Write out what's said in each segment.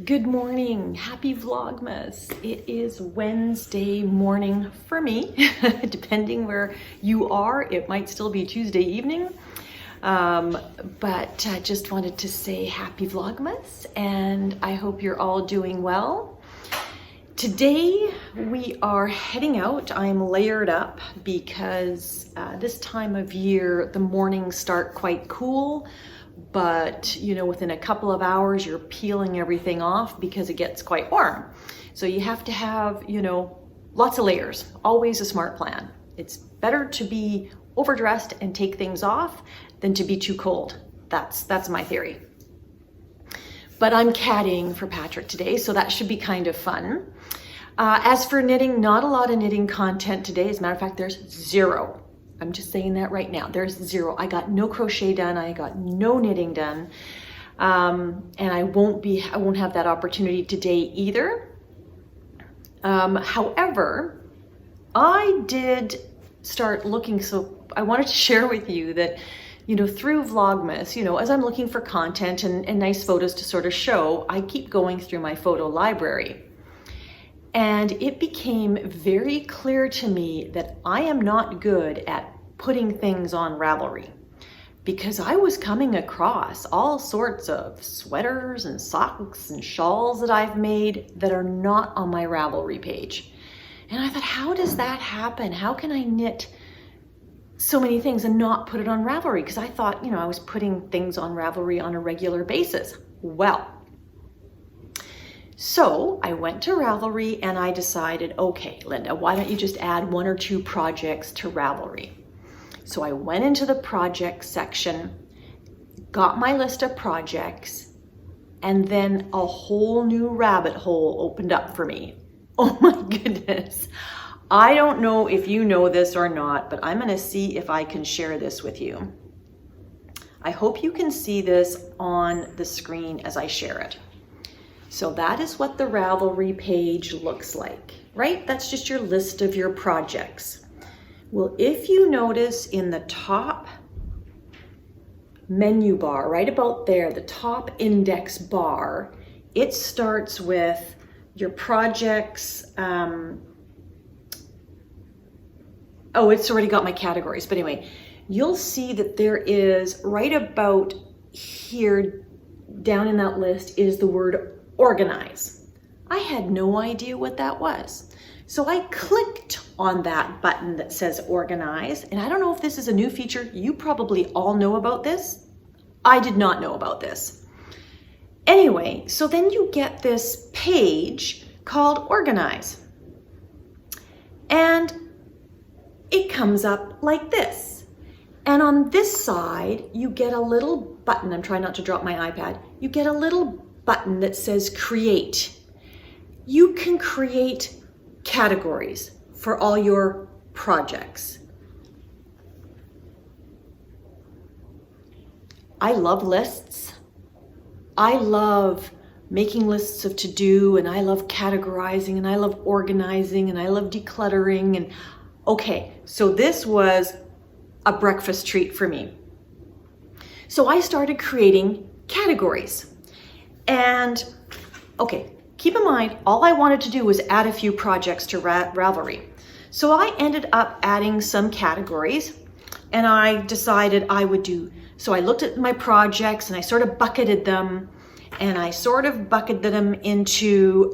Good morning, happy Vlogmas. It is Wednesday morning for me, depending where you are. It might still be Tuesday evening, but I just wanted to say happy Vlogmas and I hope you're all doing well. Today we are heading out. I'm layered up because this time of year the mornings start quite cool. But within a couple of hours you're peeling everything off because it gets quite warm. So you have to have, lots of layers, always a smart plan. It's better to be overdressed and take things off than to be too cold. That's my theory. But I'm caddying for Patrick today, so that should be kind of fun. As for knitting, not a lot of knitting content today. As a matter of fact, there's zero. I'm just saying that right now. There's zero. I got no crochet done. I got no knitting done. And I won't have that opportunity today either. However, I did start looking, so I wanted to share with you that, through Vlogmas, as I'm looking for content and nice photos to sort of show, I keep going through my photo library. And it became very clear to me that I am not good at putting things on Ravelry, because I was coming across all sorts of sweaters and socks and shawls that I've made that are not on my Ravelry page. And I thought, how does that happen? How can I knit so many things and not put it on Ravelry? Because I thought, I was putting things on Ravelry on a regular basis. Well, so I went to Ravelry and I decided, okay, Linda, why don't you just add 1 or 2 projects to Ravelry? So I went into the project section, got my list of projects, and then a whole new rabbit hole opened up for me. Oh my goodness. I don't know if you know this or not, but I'm gonna see if I can share this with you. I hope you can see this on the screen as I share it. So that is what the Ravelry page looks like, right? That's just your list of your projects. Well, if you notice in the top menu bar, right about there, the top index bar, it starts with your projects. Oh, it's already got my categories. But anyway, you'll see that there is right about here down in that list is the word organize. I had no idea what that was. So I clicked on that button that says organize, and I don't know if this is a new feature. You probably all know about this. I did not know about this. Anyway, so then you get this page called organize, and it comes up like this. And on this side, you get a little button. I'm trying not to drop my iPad. You get a little button that says create. You can create categories for all your projects. I love lists. I love making lists of to-do, and I love categorizing, and I love organizing, and I love decluttering. And okay, so this was a breakfast treat for me. So I started creating categories. And okay, keep in mind, all I wanted to do was add a few projects to Ravelry. So I ended up adding some categories, and I decided I would do, so I looked at my projects and I sort of bucketed them, and I sort of bucketed them into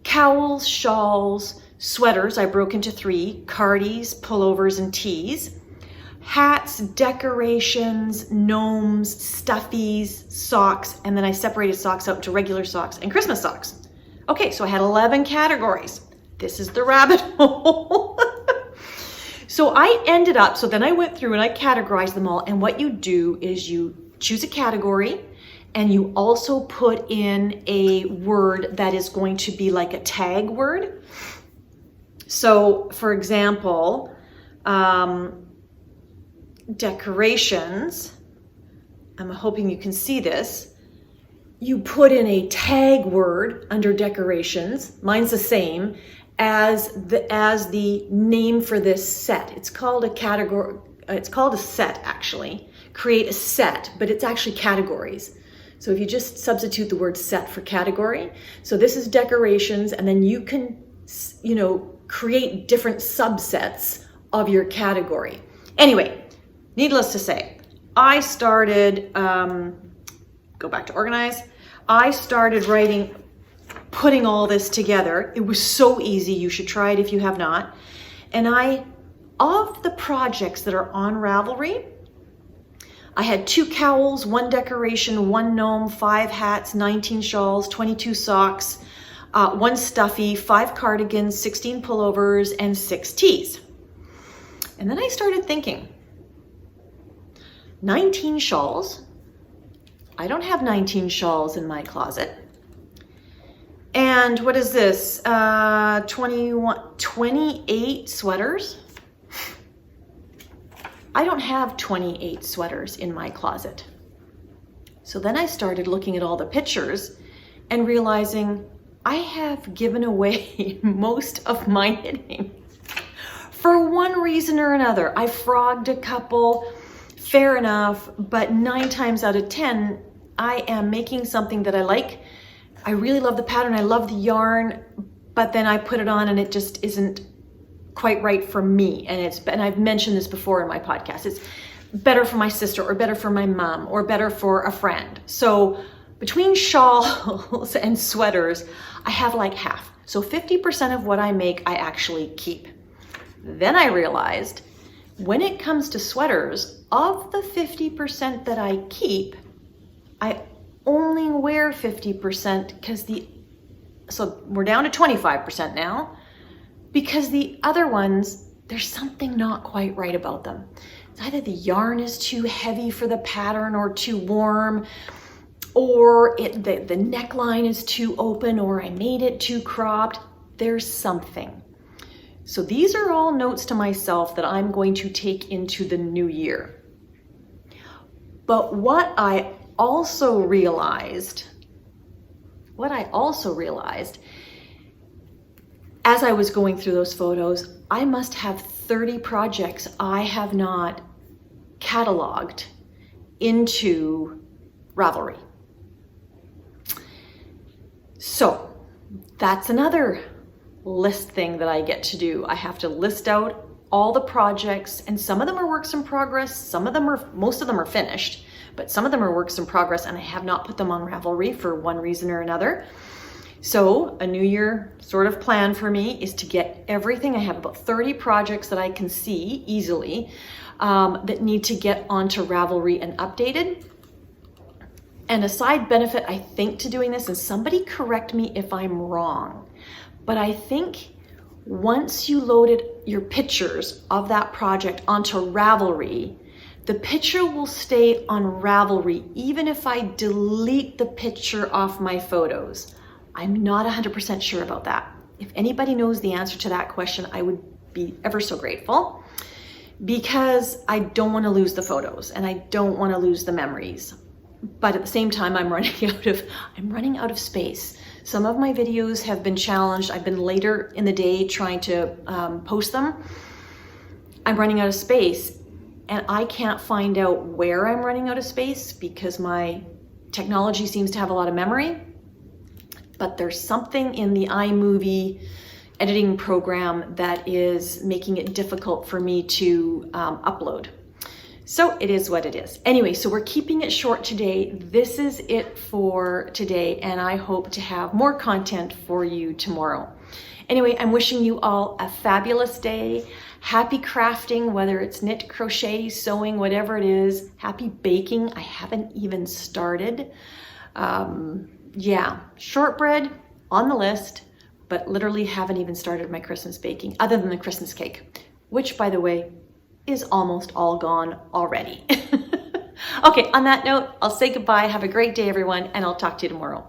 cowls, shawls, sweaters. I broke into 3, cardies, pullovers, and tees. Hats, decorations, gnomes, stuffies, socks, and then I separated socks out into regular socks and Christmas socks. Okay, so I had 11 categories. This is the rabbit hole. So I ended up, so then I went through and I categorized them all, and what you do is you choose a category and you also put in a word that is going to be like a tag word. So for example, decorations, I'm hoping you can see this, you put in a tag word under decorations. Mine's the same as the name for this set. It's called a category, it's called a set actually. Create a set, but it's actually categories. So if you just substitute the word set for category, so this is decorations, and then you can, create different subsets of your category. Anyway, needless to say, I started, go back to organize. I started putting all this together. It was so easy. You should try it if you have not. And of the projects that are on Ravelry, I had 2 cowls, 1 decoration, 1 gnome, 5 hats, 19 shawls, 22 socks, 1 stuffy, 5 cardigans, 16 pullovers, and 6 tees. And then I started thinking, 19 shawls. I don't have 19 shawls in my closet. And what is this? 28 sweaters. I don't have 28 sweaters in my closet. So then I started looking at all the pictures and realizing I have given away most of my knitting for one reason or another. I frogged a couple, fair enough, but 9 times out of 10, I am making something that I like. I really love the pattern, I love the yarn, but then I put it on and it just isn't quite right for me. And I've mentioned this before in my podcast. It's better for my sister, or better for my mom, or better for a friend. So between shawls and sweaters, I have like half. So 50% of what I make, I actually keep. Then I realized when it comes to sweaters, of the 50% that I keep, I only wear 50% so we're down to 25% now, because the other ones, there's something not quite right about them. It's either the yarn is too heavy for the pattern or too warm, or the neckline is too open, or I made it too cropped. There's something. So these are all notes to myself that I'm going to take into the new year. But what I also realized as I was going through those photos, I must have 30 projects I have not cataloged into Ravelry. So that's another list thing that I get to do. I have to list out all the projects, and some of them are works in progress, most of them are finished, but some of them are works in progress and I have not put them on Ravelry for one reason or another. So a new year sort of plan for me is to get everything. I have about 30 projects that I can see easily that need to get onto Ravelry and updated. And a side benefit, I think, to doing this, and somebody correct me if I'm wrong, but I think once you loaded your pictures of that project onto Ravelry, the picture will stay on Ravelry even if I delete the picture off my photos. I'm not 100% sure about that. If anybody knows the answer to that question, I would be ever so grateful, because I don't want to lose the photos and I don't want to lose the memories. But at the same time, I'm running out of space. Some of my videos have been challenged. I've been later in the day trying to post them. I'm running out of space, and I can't find out where I'm running out of space because my technology seems to have a lot of memory. But there's something in the iMovie editing program that is making it difficult for me to upload. So it is what it is. Anyway, so we're keeping it short today. This is it for today, and I hope to have more content for you tomorrow. Anyway, I'm wishing you all a fabulous day. Happy crafting, whether it's knit, crochet, sewing, whatever it is. Happy baking. I haven't even started. Yeah, shortbread on the list, but literally haven't even started my Christmas baking, other than the Christmas cake, which, by the way, is almost all gone already. Okay, on that note, I'll say goodbye. Have a great day, everyone, and I'll talk to you tomorrow.